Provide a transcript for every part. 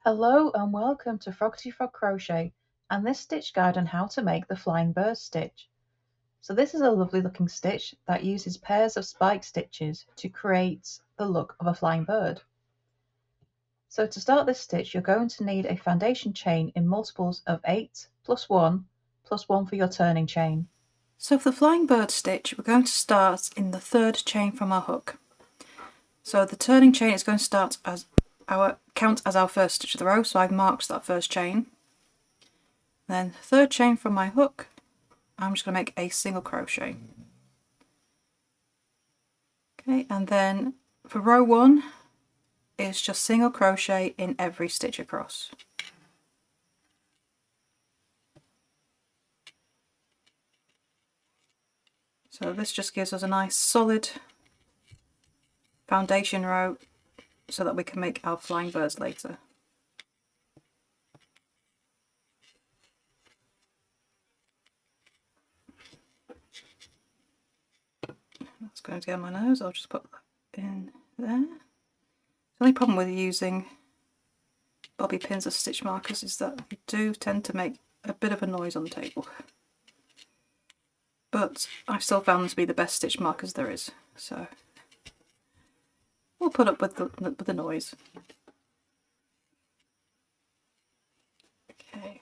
Hello and welcome to Froggity Frog Crochet and this stitch guide on how to make the flying bird stitch. So this is a lovely looking stitch that uses pairs of spike stitches to create the look of a flying bird. So to start this stitch you're going to need a foundation chain in multiples of 8 plus 1 plus 1 for your turning chain. So for the flying bird stitch we're going to start in the third chain from our hook. So the turning chain is going to count as our first stitch of the row, so I've marked that first chain. Then third chain from my hook, I'm just going to make a single crochet. Okay, and then for row 1 it's just single crochet in every stitch across. So this just gives us a nice solid foundation row so that we can make our flying birds later. That's going to get on my nose, I'll just put that in there. The only problem with using bobby pins as stitch markers is that they do tend to make a bit of a noise on the table. But I've still found them to be the best stitch markers there is, so we'll put up with the noise. Okay,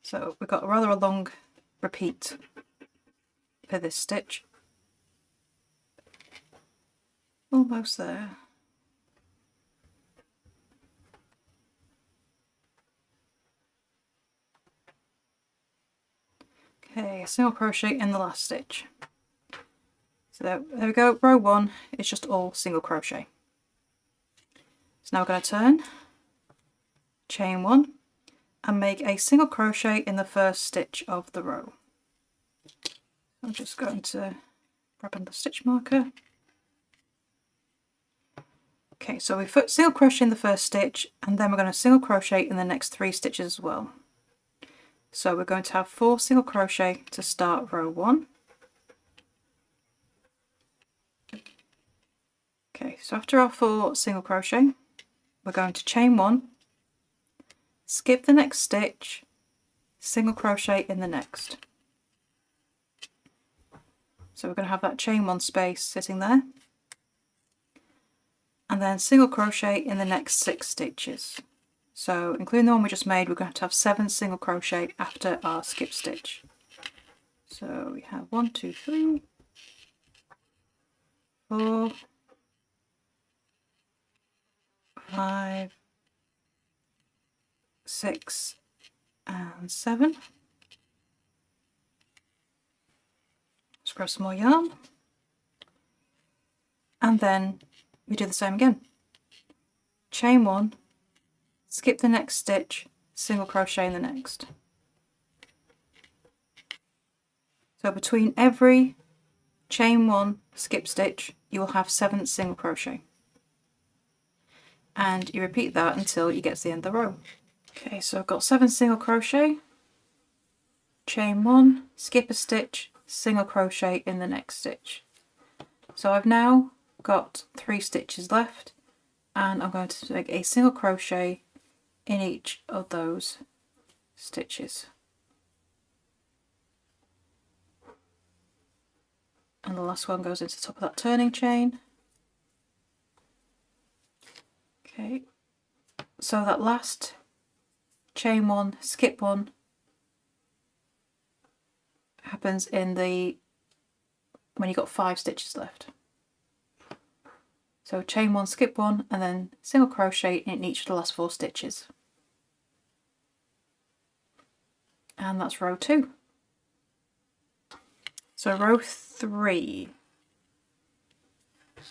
so we've got rather a long repeat for this stitch. Almost there. Okay, single crochet in the last stitch. So there we go, row 1 is just all single crochet. So now we're going to turn, chain 1 and make a single crochet in the first stitch of the row. I'm just going to grab another stitch marker. Okay, so we put single crochet in the first stitch and then we're going to single crochet in the next 3 stitches as well. So we're going to have 4 single crochet to start row 1. Okay, so after our 4 single crochet, we're going to chain 1, skip the next stitch, single crochet in the next. So we're going to have that chain 1 space sitting there, and then single crochet in the next 6 stitches. So including the one we just made, we're going to have 7 single crochet after our skip stitch. So we have 1, 2, 3, 4, 5, 6 and 7. Let's grab some more yarn and then we do the same again. Chain 1, skip the next stitch, single crochet in the next. So between every chain 1 skip stitch you will have 7 single crochet, and you repeat that until you get to the end of the row. Okay, so I've got 7 single crochet, chain 1, skip a stitch, single crochet in the next stitch. So I've now got 3 stitches left and I'm going to make a single crochet in each of those stitches. And the last one goes into the top of that turning chain. Okay, so that last chain 1, skip 1 happens in when you've got 5 stitches left. So chain 1, skip 1 and then single crochet in each of the last 4 stitches. And that's row 2. So row 3,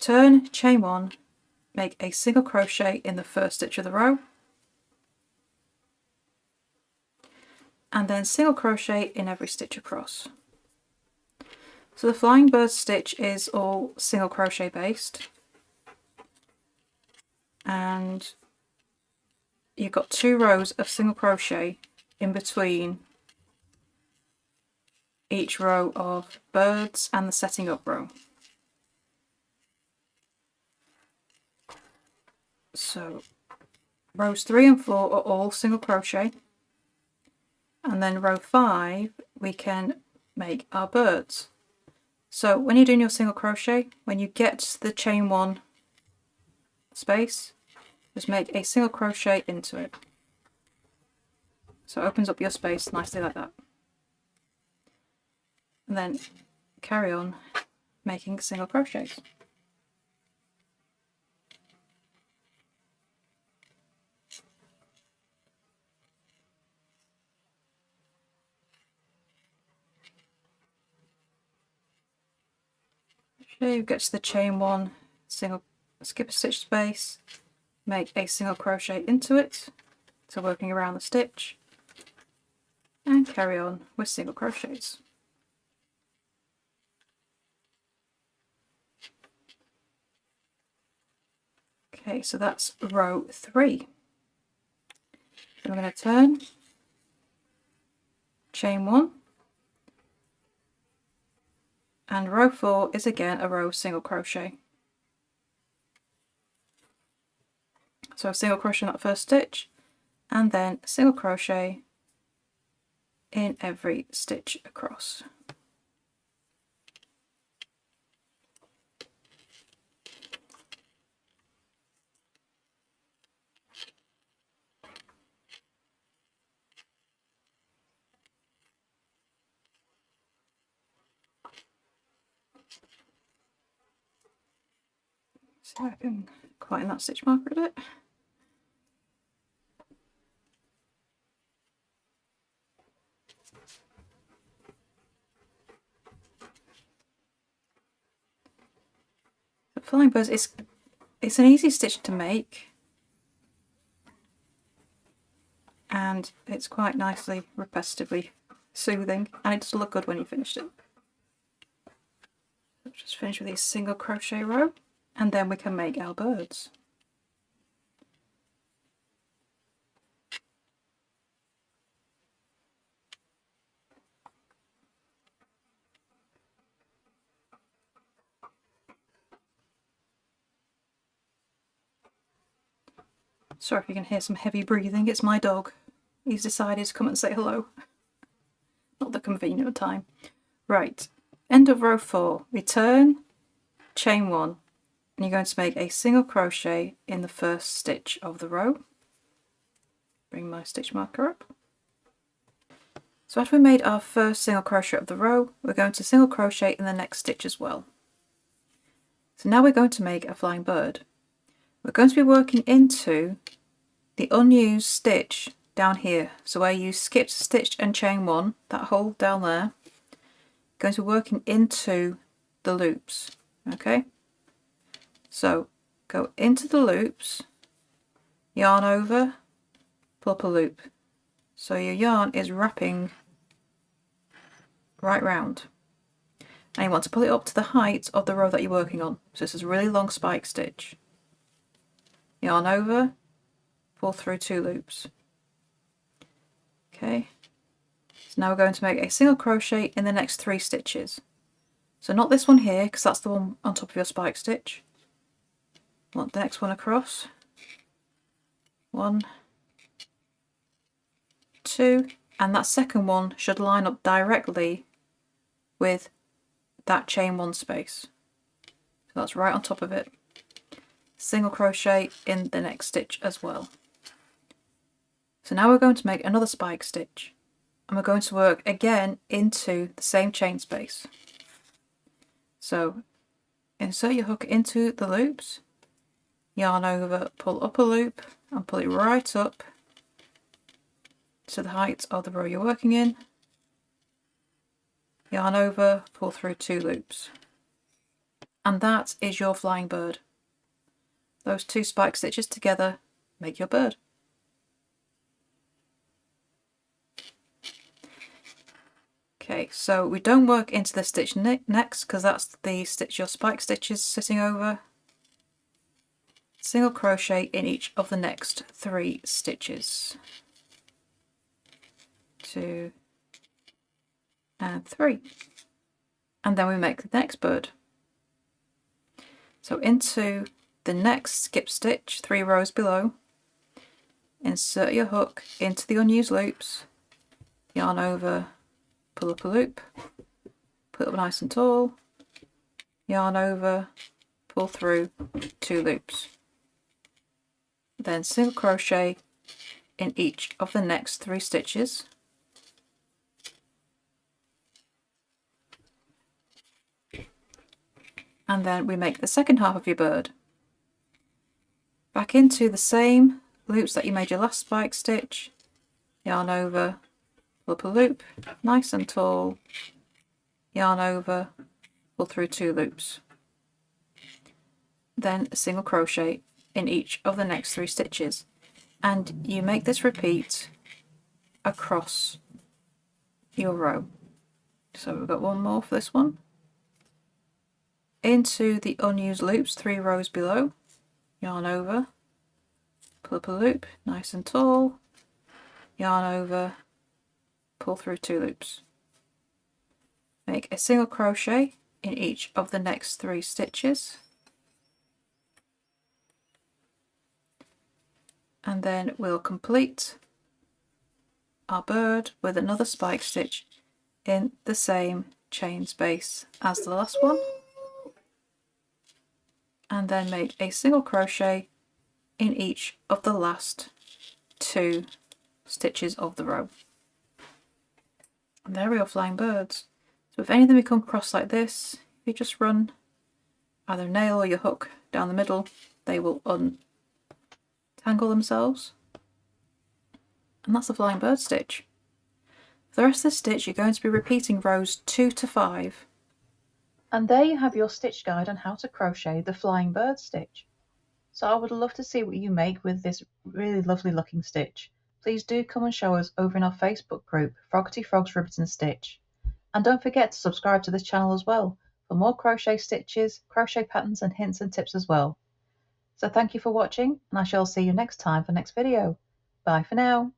turn, chain 1, make a single crochet in the first stitch of the row and then single crochet in every stitch across. So the flying bird stitch is all single crochet based, and you've got 2 rows of single crochet in between each row of birds and the setting up row. So rows 3 and 4 are all single crochet, and then row 5 we can make our birds. So when you're doing your single crochet, when you get to the chain 1 space, just make a single crochet into it. So it opens up your space nicely like that. And then carry on making single crochets. Okay, you get to the chain 1, single skip a stitch space, make a single crochet into it, so working around the stitch, and carry on with single crochets. Okay, so that's row 3. Then we're going to turn, chain 1, and row 4 is again a row of single crochet. So single crochet in that first stitch, and then single crochet in every stitch across. So I can quieten that stitch marker a bit. The flying birds, it's an easy stitch to make, and it's quite nicely repetitively soothing, and it does look good when you finished it. So just finish with a single crochet row, and then we can make our birds. Sorry if you can hear some heavy breathing, it's my dog. He's decided to come and say hello. Not the convenient time. Right, end of row 4, return, chain 1, and you're going to make a single crochet in the first stitch of the row. Bring my stitch marker up. So after we made our first single crochet of the row, we're going to single crochet in the next stitch as well. So now we're going to make a flying bird. We're going to be working into the unused stitch down here. So where you skipped a stitch and chain 1, that hole down there, going to be working into the loops. Okay, so go into the loops, yarn over, pull up a loop. So your yarn is wrapping right round, and you want to pull it up to the height of the row that you're working on. So this is a really long spike stitch. Yarn over, pull through 2 loops. Okay, so now we're going to make a single crochet in the next 3 stitches. So not this one here, because that's the one on top of your spike stitch. Want the next one across. 1, 2, and that second one should line up directly with that chain 1 space. So that's right on top of it. Single crochet in the next stitch as well. So now we're going to make another spike stitch, and we're going to work again into the same chain space. So insert your hook into the loops, yarn over, pull up a loop, and pull it right up to the height of the row you're working in. Yarn over, pull through 2 loops. And that is your flying bird. Those 2 spike stitches together make your bird. Okay, so we don't work into the stitch next, because that's the stitch your spike stitch is sitting over. Single crochet in each of the next 3 stitches. 2 and 3. And then we make the next bird. So into the next skip stitch 3 rows below, insert your hook into the unused loops, yarn over, pull up a loop, put it up nice and tall, yarn over, pull through 2 loops, then single crochet in each of the next 3 stitches, and then we make the second half of your bird. Back into the same loops that you made your last spike stitch, yarn over, pull up a loop, nice and tall, yarn over, pull through 2 loops, then a single crochet in each of the next 3 stitches, and you make this repeat across your row. So we've got one more for this one. Into the unused loops 3 rows below, yarn over, pull up a loop, nice and tall, yarn over, pull through 2 loops. Make a single crochet in each of the next 3 stitches, and then we'll complete our bird with another spike stitch in the same chain space as the last one, and then make a single crochet in each of the last 2 stitches of the row. And there we are, flying birds. So if any of them become crossed like this, if you just run either a nail or your hook down the middle, they will untangle themselves. And that's the flying bird stitch. For the rest of the stitch, you're going to be repeating rows 2 to 5. And there you have your stitch guide on how to crochet the flying bird stitch. So I would love to see what you make with this really lovely looking stitch. Please do come and show us over in our Facebook group, Froggity Frogs Ribbons and Stitch. And don't forget to subscribe to this channel as well for more crochet stitches, crochet patterns and hints and tips as well. So thank you for watching, and I shall see you next time for next video. Bye for now.